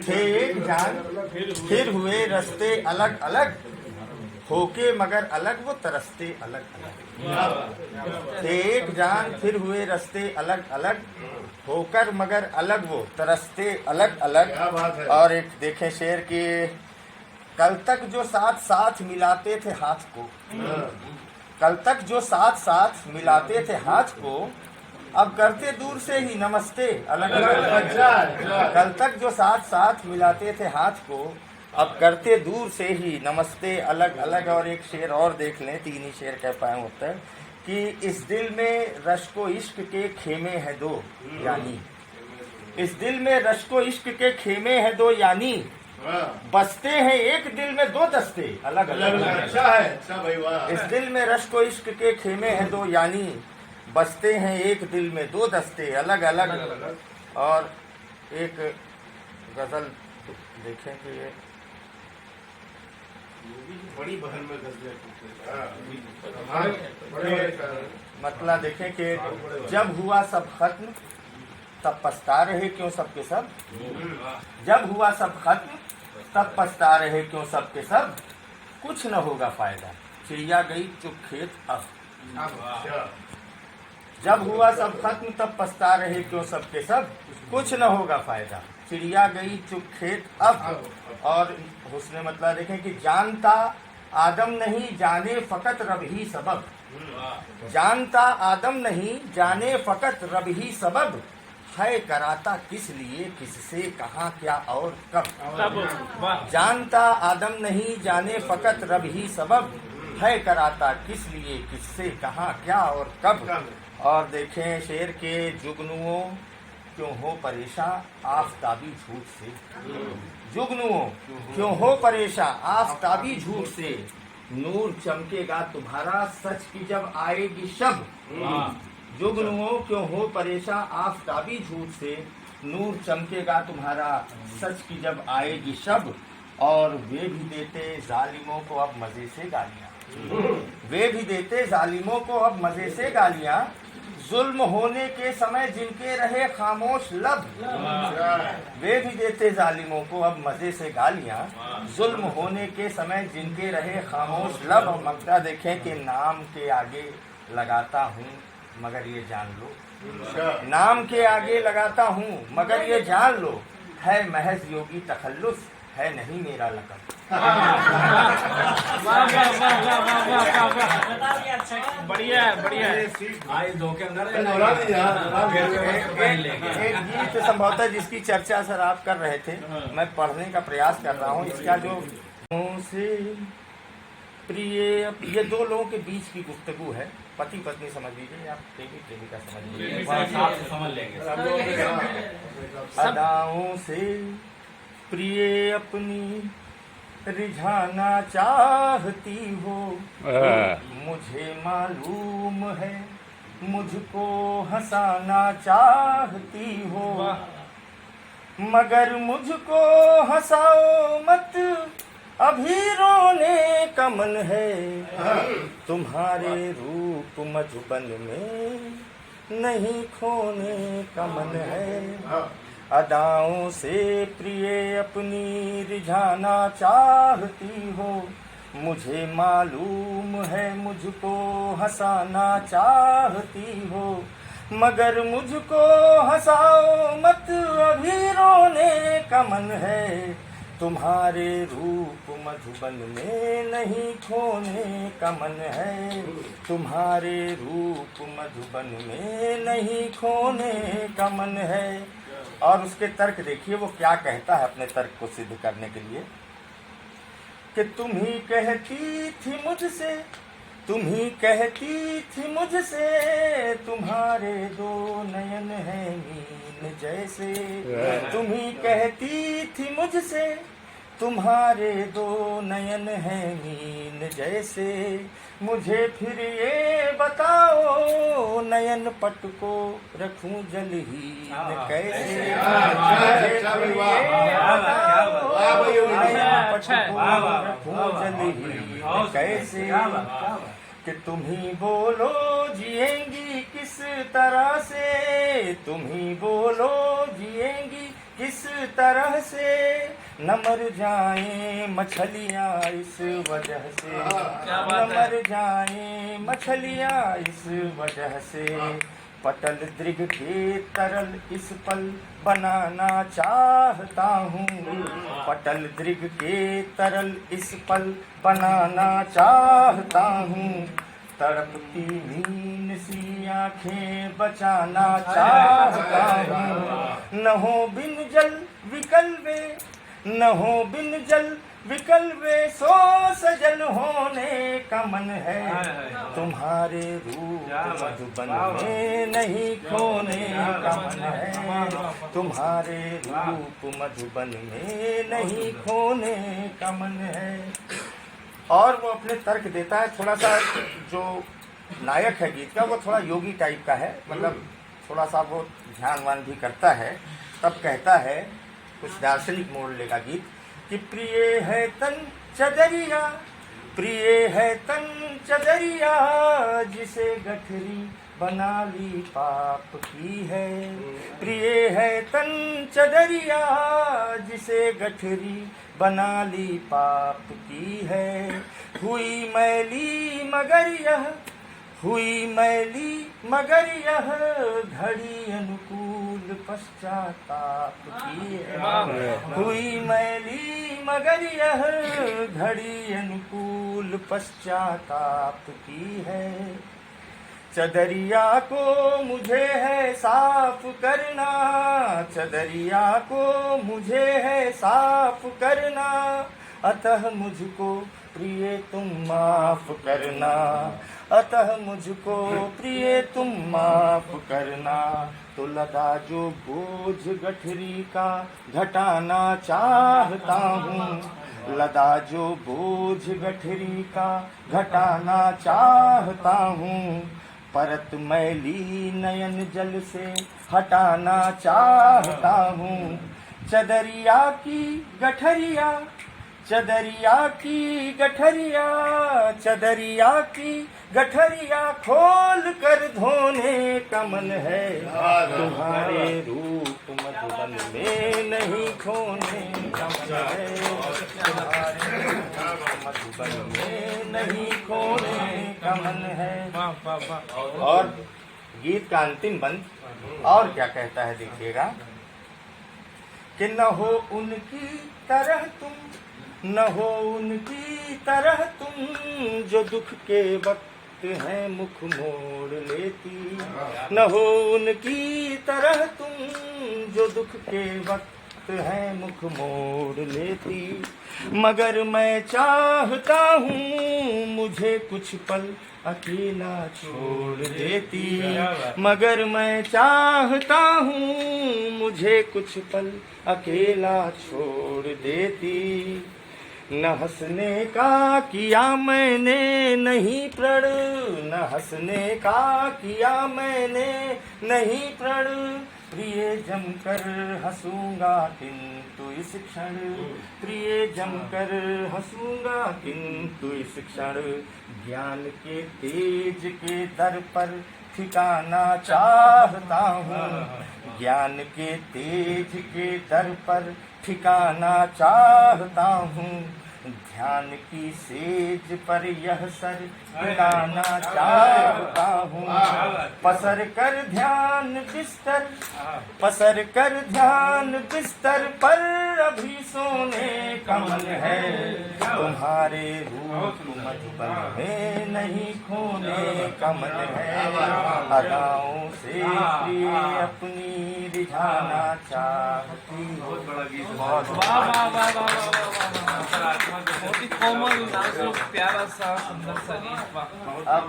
थे एक जान फिर हुए रास्ते अलग अलग, होके मगर अलग वो तरसते अलग अलग। थे एक जान फिर हुए रास्ते अलग अलग, होकर मगर अलग वो तरसते अलग अलग। और एक देखें शेर की, कल तक जो साथ साथ मिलाते थे हाथ को, कल तक जो साथ साथ मिलाते थे हाथ को, अब करते दूर से ही नमस्ते अलग अलग। कल तक जो साथ साथ मिलाते थे हाथ को, अब करते दूर से ही नमस्ते अलग अलग। और एक शेर और देख लें, तीन ही शेर कह पाए होते हैं कि इस दिल में रश्को इश्क के खेमे हैं दो, यानी इस दिल में रश्को इश्क के खेमे हैं दो, यानी बसते हैं एक दिल में दो दस्ते अलग अलग। अच्छा है, अच्छा भाई वाह। इस दिल में रश्को इश्क के खेमे हैं दो, यानी बसते हैं एक दिल में दो दस्ते अलग अलग। और एक गजल देखें कि ये बड़ी बहन में मतलब देखें कि जब हुआ सब खत्म तब पछता रहे क्यों सबके सब, जब हुआ सब खत्म तब पछता रहे क्यों सबके सब, कुछ न होगा फायदा चिड़िया गई चुप खेत अब। जब हुआ सब खत्म तब पछता रहे क्यों सबके सब, कुछ न होगा फायदा चिड़िया गई चुप खेत अब। और उसने मतलब देखें कि जानता आदम नहीं जाने फकत रब ही सबब, जानता आदम नहीं जाने फकत रब ही सबब, है कराता किस लिए किससे कहाँ क्या और कब। जानता आदम नहीं जाने फकत रब ही सबब, है कराता किस लिए किससे कहाँ क्या और कब। और देखें शेर के, जुगनुओं क्यों हो परेशान आफताबी झूठ से, जुगनुओं क्यों हो परेशान आफताबी झूठ से, नूर चमकेगा तुम्हारा सच की जब आएगी शब। जुगनुओं क्यों हो परेशान आफताबी झूठ से, नूर चमकेगा तुम्हारा सच की जब आएगी शब। और वे भी देते जालिमों को अब मजे से गालियां, वे भी देते जालिमों को अब मजे से गालियां, जुल्म होने के समय जिनके रहे खामोश लब। वे भी देते जालिमों को अब मजे से गालियां, जुल्म होने के समय जिनके रहे खामोश लब। और मक्ता देखें कि नाम के आगे लगाता हूँ मगर ये जान लो, नाम के आगे लगाता हूँ मगर ये जान लो, है महज योगी तखल्लुस है नहीं मेरा लक़ब। बढ़िया बढ़िया। एक गीत संभवतः जिसकी चर्चा सर आप कर रहे थे, मैं पढ़ने का प्रयास कर रहा हूँ। इसका जो से प्रिय, ये दो लोगों के बीच की गुफ्तगू है, पति पत्नी समझ लीजिए, आप प्रेमी प्रेमिका समझ लीजिए। अदाओं से प्रिय अपनी रिझाना चाहती हो, मुझे मालूम है मुझको हंसाना चाहती हो, मगर मुझको हंसाओ मत अभी रोने का मन है, तुम्हारे रूप मधुबन में नहीं खोने का मन है। अदाओं से प्रिय अपनी रिझाना चाहती हो, मुझे मालूम है मुझको हंसाना चाहती हो, मगर मुझको हंसाओ मत अभी रोने का मन है, तुम्हारे रूप मधुबन में नहीं खोने का मन है, तुम्हारे रूप मधुबन में नहीं खोने का मन है। और उसके तर्क देखिए वो क्या कहता है अपने तर्क को सिद्ध करने के लिए, कि तुम ही कहती थी मुझसे, तुम ही कहती थी मुझसे, तुम्हारे दो नयन हैं मीन जैसे, तुम ही कहती थी मुझसे, तुम्हारे दो नयन हैं मीन जैसे, मुझे फिर ये बताओ नयन पट को रखूं जलहीन कैसे, मुझे फिर ये बताओ नयन पट को रखूं जलहीन कैसे, कि तुम ही बोलो जिएंगी किस तरह से, तुम ही बोलो जिएंगी किस तरह से न मर जाएं मछलियाँ इस वजह से, क्या न बात है। मर जाएं मछलियाँ इस वजह से। पटल दृग के तरल इस पल बनाना चाहता हूँ, पटल दृग के तरल इस पल बनाना चाहता हूँ। तड़पती नींद सी आंखें बचाना चाहता हूँ। न हो बिन जल विकल्पे, न हो बिन जल विकल्पे, सो सजल होने का मन है। तुम्हारे रूप मधुबन में नहीं खोने का मन है, तुम्हारे रूप मधुबन में नहीं खोने का मन है। और वो अपने तर्क देता है, थोड़ा सा जो नायक है गीत का वो थोड़ा योगी टाइप का है, मतलब थोड़ा सा वो ध्यानवान भी करता है। तब कहता है, कुछ दार्शनिक मोड़ लेगा गीत कि प्रिय है तन चदरिया, प्रिय है तन चदरिया, जिसे गठरी बना ली पाप की है। प्रिय है तन चदरिया, जिसे गठरी बना ली पाप की है। हुई मैली मगर यह, हुई मैली मगर यह, घड़ी अनुकूल पश्चाताप की है। हुई मैली मगर यह, घड़ी अनुकूल पश्चाताप की है। चदरिया को मुझे है साफ करना, चदरिया को मुझे है साफ करना, अतः मुझको प्रिय तुम माफ करना, अतः मुझको प्रिय तुम माफ करना। तो लदा जो बोझ गठरी का घटाना चाहता हूँ, लदा जो बोझ गठरी का घटाना चाहता हूँ, परत मैली नयन जल से हटाना चाहता हूँ। चदरिया की गठरिया, चदरिया की गठरिया, चदरिया की गठरिया खोल कर धोने का मन है। तुम्हारे रूप मधुबन में नहीं खोने का मन है, तुम्हारे रूप मधुबन में नहीं खोने का मन है। और गीत का अंतिम बंद और क्या कहता है देखिएगा कि न हो उनकी तरह तुम, न हो उनकी तरह तुम, जो दुख के वक्त है मुख मोड़ लेती। न हो उनकी तरह तुम, जो दुख के वक्त है मुख मोड़ लेती। मगर मैं चाहता हूँ मुझे कुछ पल अकेला छोड़ देती। मगर मैं चाहता हूँ मुझे कुछ पल अकेला छोड़ देती। न हंसने का किया मैंने नहीं प्रण, न हंसने का किया मैंने नहीं प्रण, प्रिय जमकर हंसूंगा किंतु इस क्षण, प्रिय जमकर हंसूंगा किंतु इस क्षण। ज्ञान के तेज के दर पर ठिकाना चाहता हूँ, ज्ञान के तेज के दर पर ठिकाना चाहता हूँ। ध्यान की सेज पर यह सर टिकाना चाहता हूँ। पसर कर ध्यान बिस्तर, पसर कर ध्यान बिस्तर पर अभी सोने का मन है। तुम्हारे रूप मधुबन में नहीं खोने का मन है। अदाओं से प्रिय अपनी रिझाना चाहती हो। बहुत वाह वाह वाह वाह वाह वाह वाह, बहुत ही कोमल, नाजुक, प्यारा सा, सुंदर सा गीत। वाह। अब